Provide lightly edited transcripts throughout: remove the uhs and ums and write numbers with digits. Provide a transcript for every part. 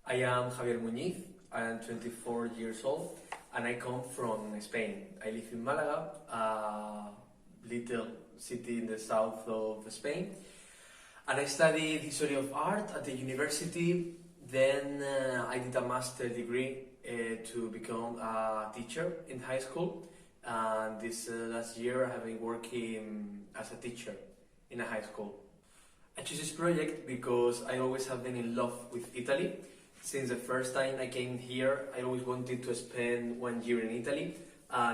I am Javier Muñiz, I am 24 years old and I come from Spain. I live in Malaga, a little city in the south of Spain, and I studied history of art at the university. Then I did a master degree to become a teacher in high school, and this last year I have been working as a teacher in a high school. I chose this project because I always have been in love with Italy. Since the first time I came here, I always wanted to spend 1 year in Italy.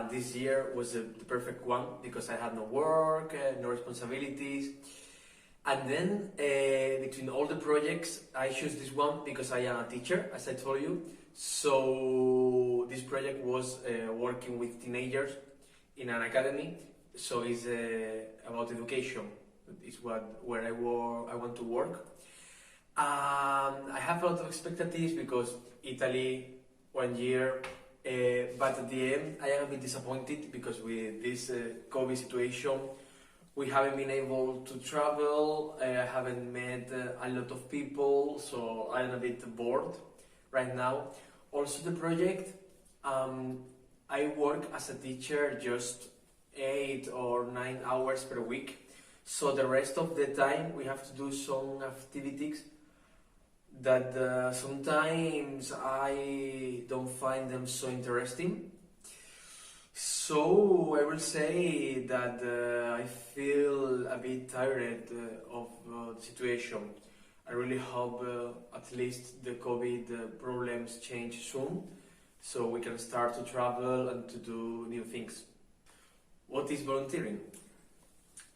This year was the perfect one because I had no work, no responsibilities. And then between all the projects, I chose this one because I am a teacher, as I told you. So this project was working with teenagers in an academy. So it's about education. It's where I want to work. I have a lot of expectations because Italy, 1 year, but at the end I am a bit disappointed because with this COVID situation we haven't been able to travel. I haven't met a lot of people, so I'm a bit bored right now. Also the project, I work as a teacher just 8 or 9 hours per week, so the rest of the time we have to do some activities that sometimes I don't find them so interesting. So I will say that I feel a bit tired of the situation. I really hope at least the COVID problems change soon, so we can start to travel and to do new things. What is volunteering?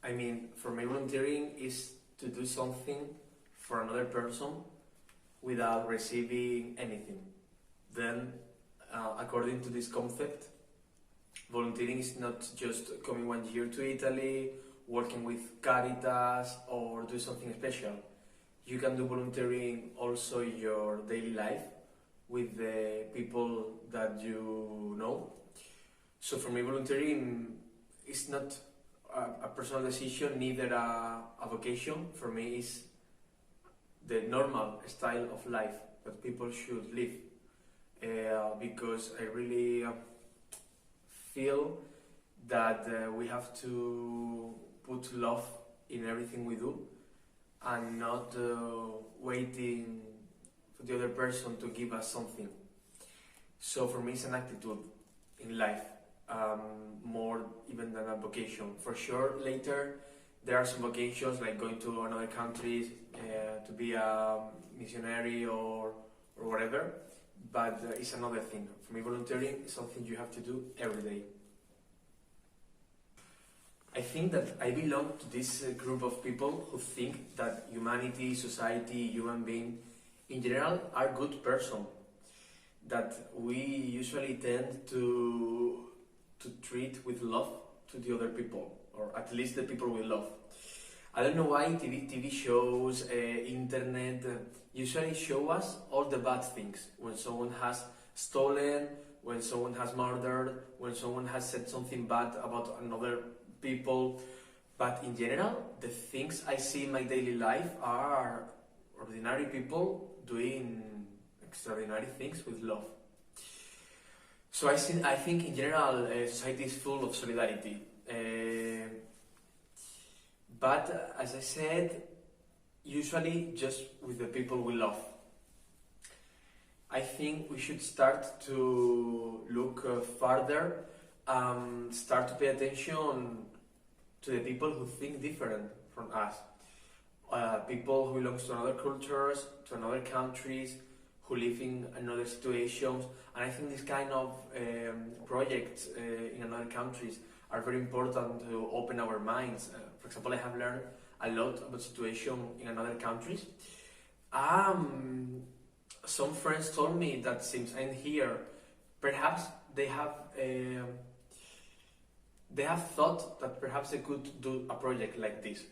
I mean, for me volunteering is to do something for another person without receiving anything. Then, according to this concept, volunteering is not just coming 1 year to Italy, working with Caritas or do something special. You can do volunteering also in your daily life with the people that you know. So for me volunteering is not a personal decision, neither a vocation. For me it's the normal style of life that people should live, because I really feel that we have to put love in everything we do and not waiting for the other person to give us something. So for me it's an attitude in life, more even than a vocation. For sure later there are some vocations like going to another country to be a missionary or whatever, but it's another thing. For me volunteering is something you have to do every day. I think that I belong to this group of people who think that humanity, society, human being in general are good persons, that we usually tend to treat with love to the other people, or at least the people we love. I don't know why TV shows, internet usually show us all the bad things. When someone has stolen, when someone has murdered, when someone has said something bad about another people. But in general, the things I see in my daily life are ordinary people doing extraordinary things with love. So I think in general society is full of solidarity. But as I said, usually just with the people we love. I think we should start to look farther, start to pay attention to the people who think different from us. People who belong to another cultures, to another countries, who live in another situations. And I think this kind of projects in other countries are very important to open our minds. For example, I have learned a lot about situation in other countries. Some friends told me that since I'm here, perhaps they have thought that perhaps they could do a project like this.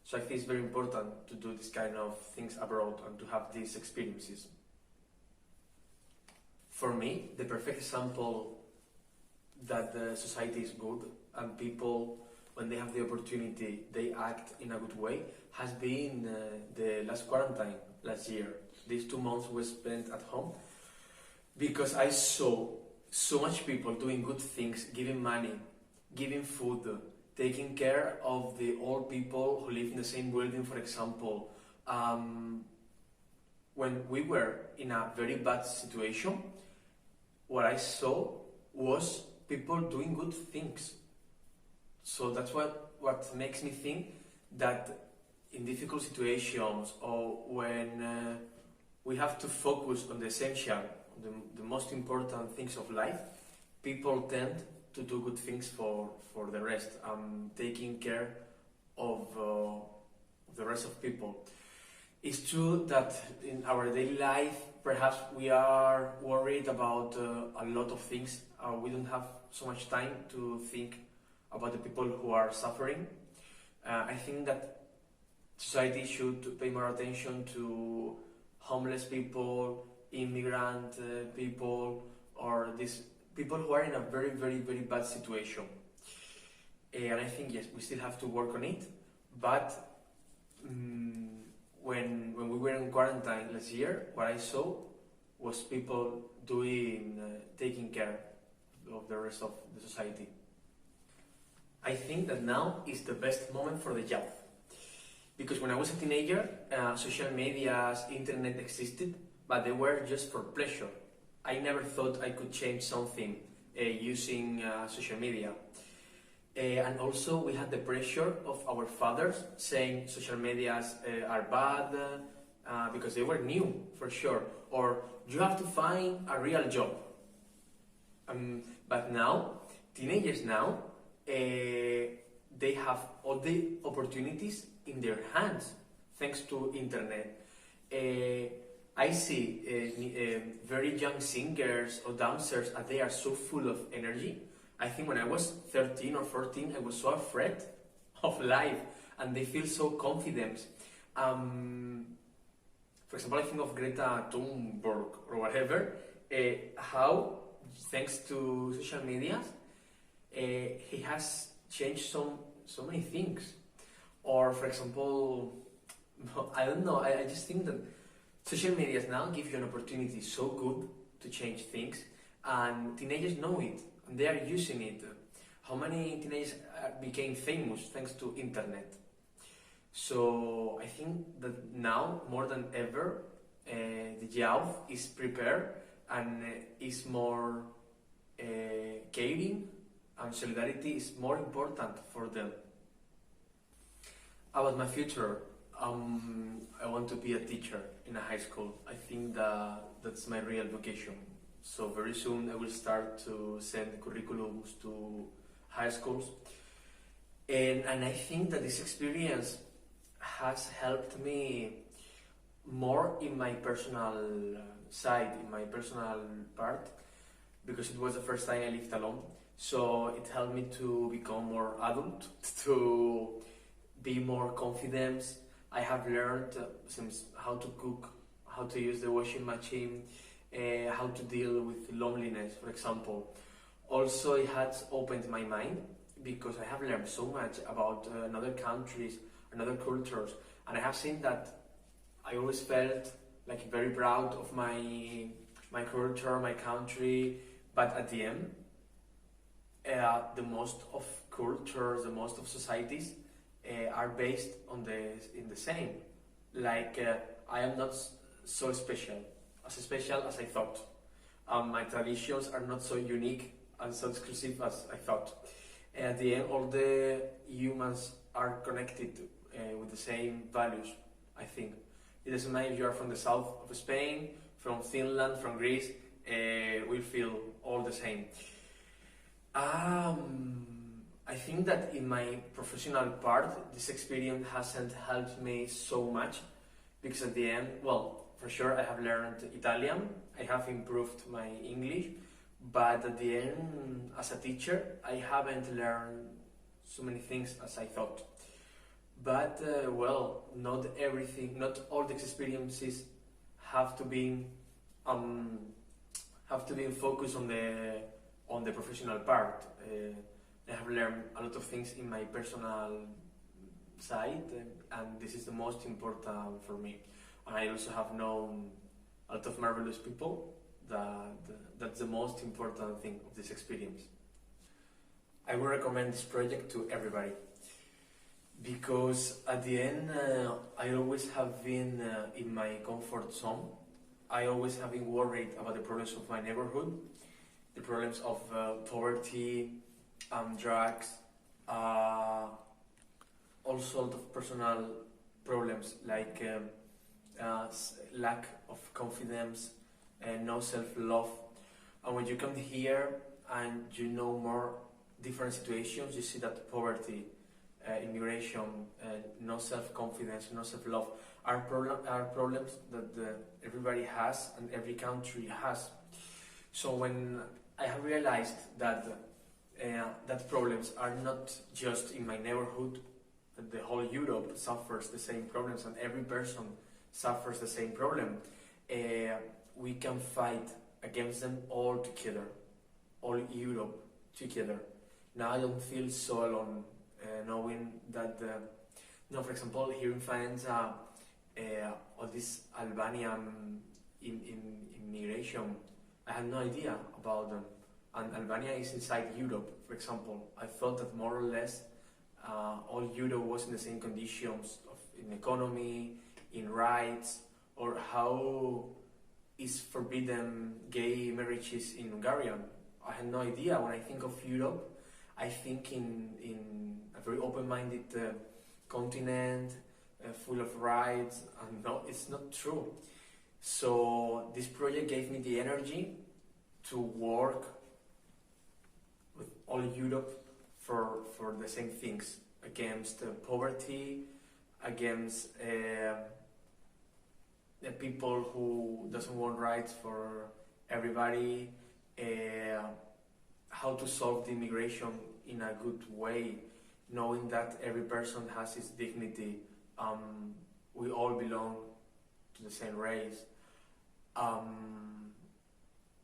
So I think it's very important to do this kind of things abroad and to have these experiences. For me, the perfect example that the society is good and people, when they have the opportunity, they act in a good way, has been the last quarantine last year. these 2 months we spent at home, because I saw so much people doing good things, giving money, giving food, taking care of the old people who live in the same building, for example. When we were in a very bad situation, what I saw was people doing good things. So that's what makes me think that in difficult situations, or when we have to focus on the essential, the most important things of life, people tend to do good things for the rest, taking care of the rest of people. It's true that in our daily life, perhaps we are worried about a lot of things. We don't have so much time to think about the people who are suffering. I think that society should pay more attention to homeless people, immigrant people, or these people who are in a very, very, very bad situation. And I think, yes, we still have to work on it, but when we were in quarantine last year, what I saw was people taking care of the rest of the society. I think that now is the best moment for the youth, because when I was a teenager, social medias, internet existed, but they were just for pleasure. I never thought I could change something using social media. And also we had the pressure of our fathers saying social medias are bad, because they were new, for sure, or you have to find a real job. But now, teenagers now, they have all the opportunities in their hands thanks to internet. I see very young singers or dancers, and they are so full of energy. I think when I was 13 or 14, I was so afraid of life, and they feel so confident. For example, I think of Greta Thunberg or whatever, how, thanks to social media, he has changed so many things. Or, for example, I don't know, I just think that social media now give you an opportunity so good to change things, and teenagers know it. They are using it. How many teenagers became famous thanks to internet? So I think that now, more than ever, the youth is prepared and is more caring, and solidarity is more important for them. About my future, I want to be a teacher in a high school. I think that's my real vocation. So very soon I will start to send curriculums to high schools. And I think that this experience has helped me more in my personal side, in my personal part, because it was the first time I lived alone. So it helped me to become more adult, to be more confident. I have learned how to cook, how to use the washing machine, how to deal with loneliness, for example. Also, it has opened my mind, because I have learned so much about other countries and other cultures, and I have seen that I always felt like very proud of my culture, my country, but at the end, the most of cultures, the most of societies are based in the same. Like I am not so special as I thought. My traditions are not so unique and so exclusive as I thought. At the end, all the humans are connected with the same values, I think. It doesn't matter if you are from the south of Spain, from Finland, from Greece, we feel all the same. I think that in my professional part, this experience hasn't helped me so much, because at the end, well, for sure I have learned Italian, I have improved my English, but at the end, as a teacher, I haven't learned so many things as I thought. But well, not all the experiences have to be focused on the professional part. I have learned a lot of things in my personal side, and this is the most important for me. And I also have known a lot of marvelous people. That's the most important thing of this experience. I would recommend this project to everybody because at the end I always have been in my comfort zone. I always have been worried about the problems of my neighborhood, the problems of poverty, drugs, all sorts of personal problems like lack of confidence and no self-love. And when you come here and you know more different situations, you see that poverty, immigration, no self-confidence, no self-love are problems that everybody has and every country has. So when I have realized that that problems are not just in my neighborhood, that the whole Europe suffers the same problems and every person suffers the same problem, we can fight against them all together, all Europe together. Now I don't feel so alone, knowing that, for example, here in Faenza, all this Albanian immigration, I had no idea about them. And Albania is inside Europe, for example. I thought that more or less all Europe was in the same conditions in economy, in rights, or how is forbidden gay marriages in Hungary. I had no idea. When I think of Europe, I think in a very open-minded continent, full of rights, and no, it's not true. So this project gave me the energy to work with all Europe for the same things, against poverty, against the people who doesn't want rights for everybody, how to solve the immigration in a good way, knowing that every person has his dignity. We all belong to the same race.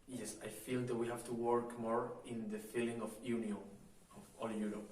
Yes, I feel that we have to work more in the feeling of union of all Europe.